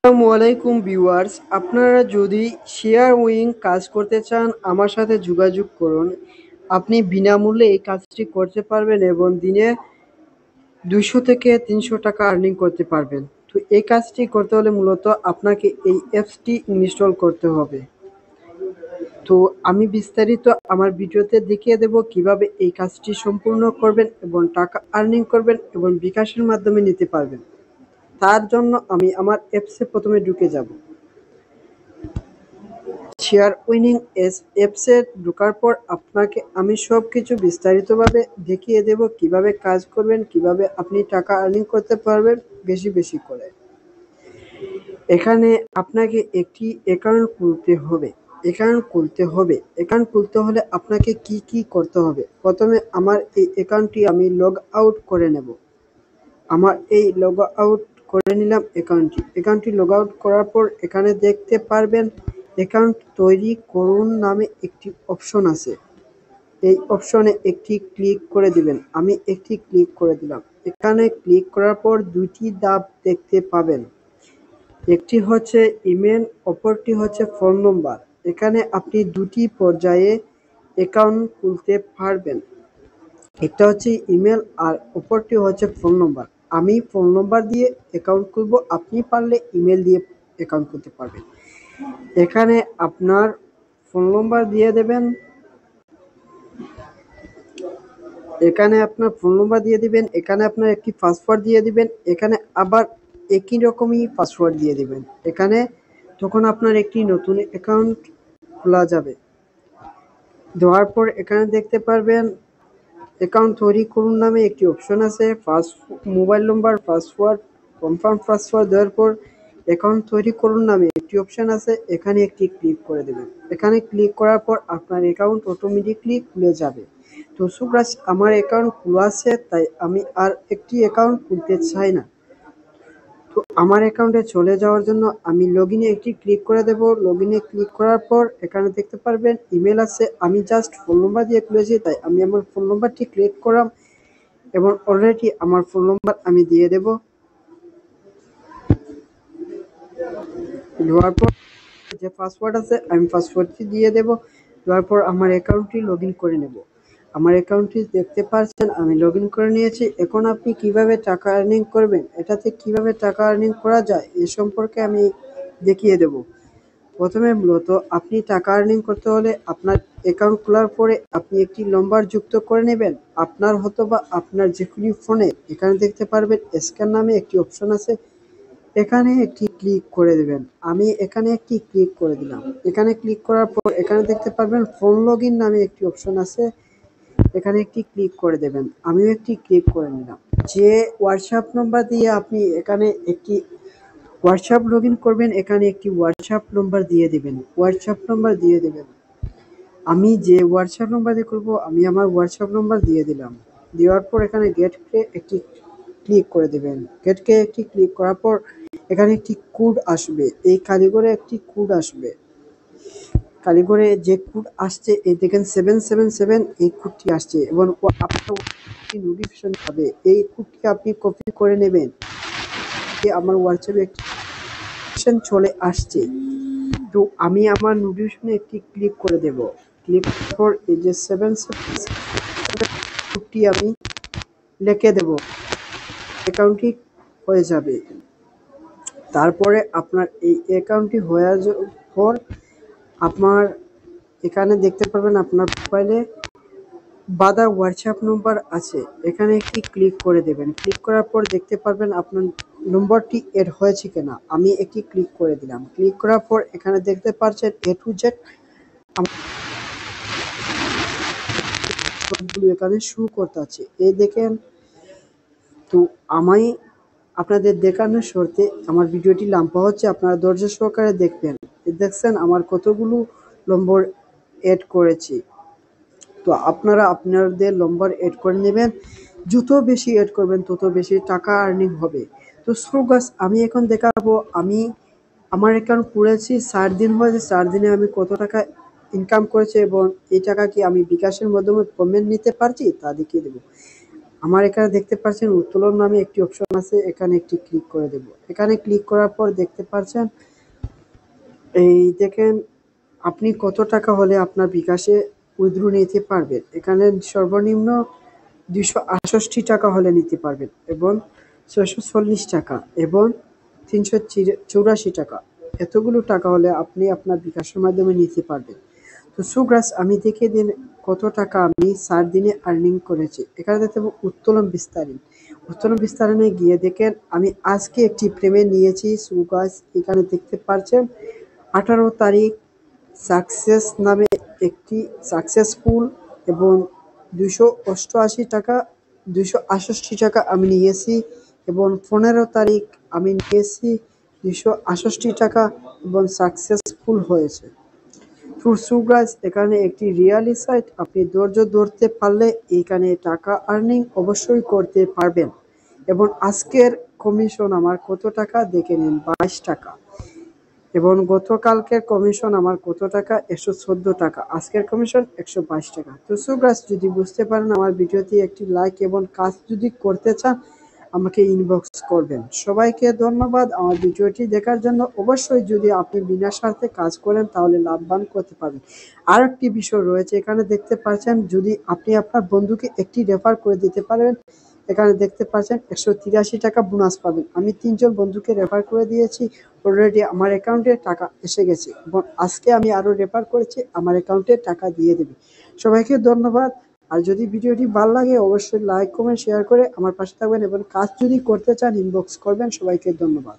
আসসালামু আলাইকুম ভিউয়ার্স, আপনারা যদি শেয়ার উইং কাজ করতে চান আমার সাথে যোগাযোগ করুন। আপনি বিনামূল্যে এই কাজটি করতে পারবেন এবং দিনে 200 থেকে 300 টাকা আর্নিং করতে পারবেন। তো এই কাজটি করতে হলে মূলত আপনাকে এই অ্যাপসটি ইনস্টল করতে হবে। তো আমি বিস্তারিত আমার ভিডিওতে দেখিয়ে দেব কিভাবে এই কাজটি সম্পূর্ণ করবেন এবং টাকা আর্নিং করবেন এবং বিকাশের মাধ্যমে নিতে পারবেন। তার জন্য আমি আমার অ্যাপসে প্রথমে ঢুকে যাব। শেয়ার উইনিং অ্যাপসে ঢোকার পর আপনাকে আমি সবকিছু বিস্তারিতভাবে দেখিয়ে দেব কিভাবে কাজ করবেন, কিভাবে আপনি টাকা আর্নিং করতে পারবেন বেশি বেশি করে। এখানে আপনাকে একটি অ্যাকাউন্ট খুলতে হবে। অ্যাকাউন্ট খুলতে হলে আপনাকে কি করতে হবে? প্রথমে আমার এই অ্যাকাউন্টটি আমি লগ আউট করে নেব। আমার এই লগ আউট করে নিলাম অ্যাকাউন্টটি লগ আউট করার পর এখানে দেখতে পারবেন অ্যাকাউন্ট তৈরি করুন নামে একটি অপশন আছে। এই অপশনে একটি ক্লিক করে দিবেন। আমি একটি ক্লিক করে দিলাম। এখানে ক্লিক করার পর দুইটি ধাপ দেখতে পাবেন। একটি হচ্ছে ইমেল, অপরটি হচ্ছে ফোন নম্বর। এখানে আপনি দুটি পর্যায়ে অ্যাকাউন্ট খুলতে পারবেন। একটা হচ্ছে ইমেল আর অপরটি হচ্ছে ফোন নম্বর। আমি ফোন নম্বর দিয়ে অ্যাকাউন্ট খুলব, আপনি পারলে ইমেল দিয়ে অ্যাকাউন্ট খুলতে পারবেন। এখানে আপনার ফোন নম্বর দিয়ে দেবেন। এখানে আপনার একটি পাসওয়ার্ড দিয়ে দিবেন। এখানে আবার একই রকমই পাসওয়ার্ড দিয়ে দিবেন। এখানে তখন আপনার একটি নতুন অ্যাকাউন্ট খোলা যাবে। দেওয়ার পর এখানে দেখতে পারবেন অ্যাকাউন্ট তৈরি করুন নামে একটি অপশন আছে। মোবাইল নম্বর, পাসওয়ার্ড, কনফার্ম পাসওয়ার্ড দেওয়ার পর অ্যাকাউন্ট তৈরি করুন নামে একটি অপশন আছে। এখানে একটি ক্লিক করে দেবেন। এখানে ক্লিক করার পর আপনার অ্যাকাউন্ট অটোমেটিকলি খুলে যাবে। তো সুব্রাস, আমার অ্যাকাউন্ট খোলা আছে, তাই আমি আর একটি অ্যাকাউন্ট খুলতে চাই না। তো আমার অ্যাকাউন্টে চলে যাওয়ার জন্য আমি লগইনে একটি ক্লিক করে দেব। লগইনে ক্লিক করার পর এখানে দেখতে পারবেন ইমেল আছে। আমি জাস্ট ফোন নম্বর দিয়ে খুলেছি, তাই আমি আমার ফোন নম্বরটি ক্লিক করলাম এবং অলরেডি আমার ফোন নম্বর আমি দিয়ে দেব। দেওয়ার পর যে পাসওয়ার্ড আছে আমি পাসওয়ার্ডটি দিয়ে দেব। দেওয়ার পর আমার অ্যাকাউন্টটি লগ ইন করে নেব। আমার অ্যাকাউন্টটি দেখতে পাচ্ছেন আমি লগ ইন করে নিয়েছি। এখন আপনি কিভাবে টাকা আর্নিং করবেন, এটাতে কিভাবে টাকা আর্নিং করা যায় এ সম্পর্কে আমি দেখিয়ে দেব। প্রথমে মূলত আপনি টাকা আর্নিং করতে হলে আপনার অ্যাকাউন্ট খোলার পরে আপনি একটি নম্বর যুক্ত করে নেবেন আপনার হয়তোবা আপনার যে কোনো ফোনে। এখানে দেখতে পারবেন স্ক্যান নামে একটি অপশন আছে। এখানে একটি ক্লিক করে দেবেন। আমি এখানে একটি ক্লিক করে দিলাম। এখানে ক্লিক করার পর এখানে দেখতে পারবেন ফোন লগইন নামে একটি অপশন আছে। এখানে একটি ক্লিক করে দেবেন। আমিও একটি ক্লিক করে নিলাম। যে হোয়াটসঅ্যাপ নম্বর দিয়ে আপনি এখানে একটি হোয়াটসঅ্যাপ লগ ইন করবেন, এখানে একটি হোয়াটসঅ্যাপ নম্বর দিয়ে দেবেন। আমি যে হোয়াটসঅ্যাপ নম্বর দিয়ে করবো আমি আমার হোয়াটসঅ্যাপ নম্বর দিয়ে দিলাম। দেওয়ার পর এখানে গেটকে একটি ক্লিক করে দেবেন। গেটকে একটি ক্লিক করার পর এখানে একটি কোড আসবে। এই কারিগরে একটি কোড আসবে। কারিগরে যে কোড আসছে এই দেখেন 777 এই কোডটি আসছে এবং আপনার নোটিফিকেশন পাবে। এই কোডটি আপনি কপি করে নেবেন। আমার হোয়াটসঅ্যাপে একটি চলে আসছে। তো আমি আমার নোটিফিকেশনে একটি ক্লিক করে দেব। ক্লিক করার পর এই যে 777 আমি লিখে দেব। অ্যাকাউন্টটি হয়ে যাবে। তারপরে আপনার এই অ্যাকাউন্টটি হয়ে যাওয়ার পর আপনার এখানে দেখতে পারবেন আপনার প্রোফাইলে বাঁধা হোয়াটসঅ্যাপ নম্বর আছে। এখানে একটি ক্লিক করে দেবেন। ক্লিক করার পর দেখতে পারবেন আপনার নম্বরটি এড হয়েছে কিনা। আমি একটি ক্লিক করে দিলাম। ক্লিক করার পর এখানে দেখতে পাচ্ছেন A to Z সবগুলো এখানে শো করতে আছে। এই দেখেন। তো আমি আপনাদের দেখানোর শর্তে আমার ভিডিওটি লম্বা হচ্ছে, আপনারা ধৈর্য সহকারে দেখবেন। দেখছেন আমার কতগুলো নম্বর এড করেছি। তো আপনারা আপনাদের নম্বর এড করে নেবেন। যত বেশি এড করবেন তত বেশি টাকা আর্নিং হবে। তো সো গাইস, আমি এখন দেখাবো আমি আমার অ্যাকাউন্ট খুলেছি 4 দিন হয়েছে। 4 দিনে আমি কত টাকা ইনকাম করেছি এবং এই টাকা কি আমি বিকাশের মাধ্যমে পেমেন্ট নিতে পারছি তা দেখিয়ে দেবো। আমার এখানে দেখতে পাচ্ছেন উত্তোলন নামে একটি অপশন আছে, এখানে একটি ক্লিক করে দেব। এখানে ক্লিক করার পর দেখতে পাচ্ছেন এই দেখেন আপনি কত টাকা হলে আপনার বিকাশে উইথড্র নিতে পারবেন। এখানে সর্বনিম্ন 268 টাকা হলে নিতে পারবেন এবং 640 টাকা এবং 384 টাকা, এতগুলো টাকা হলে আপনি আপনার বিকাশের মাধ্যমে নিতে পারবেন। তো সুগ্রাস আমি দেখে দিন কত টাকা আমি 4 দিনে আর্নিং করেছি। এখানে দেখতে পাবো উত্তোলন বিস্তারণে গিয়ে দেখেন আমি আজকে একটি পেমেন্ট নিয়েছি। সুগ্রাস এখানে দেখতে পাচ্ছেন 18 তারিখ সাকসেস নামে একটি সাকসেসফুল এবং 268 টাকা আমি নিয়েছি এবং 15 তারিখ আমি নিয়েছি 268 টাকা এবং সাকসেসফুল হয়েছে। সুগ্রাস এখানে একটি রিয়ালি সাইট, আপনি ধৈর্য ধরতে পারলে এখানে টাকা আর্নিং অবশ্যই করতে পারবেন। এবং আজকের কমিশন আমার কত টাকা দেখে নিন, 22 টাকা। এবং গতকালকের কমিশন আমার কত টাকা, 114 টাকা। আজকের কমিশন 122 টাকা। তো সুগ্রাস যদি বুঝতে পারেন আমার ভিডিওতে একটি লাইক এবং কাজ যদি করতে চান আমাকে ইনবক্স করবেন। সবাইকে ধন্যবাদ আমার ভিডিওটি দেখার জন্য। অবশ্যই যদি আপনি বিনা স্বার্থে কাজ করেন তাহলে লাভবান করতে পারবেন। আর একটি বিষয় রয়েছে, এখানে দেখতে পাচ্ছেন যদি আপনি আপনার বন্ধুকে একটি রেফার করে দিতে পারেন, এখানে দেখতে পাচ্ছেন 183 টাকা বোনাস পাবেন। আমি 3 জন বন্ধুকে রেফার করে দিয়েছি, অলরেডি আমার অ্যাকাউন্টে টাকা এসে গেছে এবং আজকে আমি আরো রেফার করেছি, আমার অ্যাকাউন্টে টাকা দিয়ে দেবে। সবাইকে ধন্যবাদ। আর যদি ভিডিওটি ভালো লাগে অবশ্যই লাইক কমেন্ট শেয়ার করে আমার পাশে থাকবেন এবং কাজ যদি করতে চান ইনবক্স করবেন। সবাইকে ধন্যবাদ।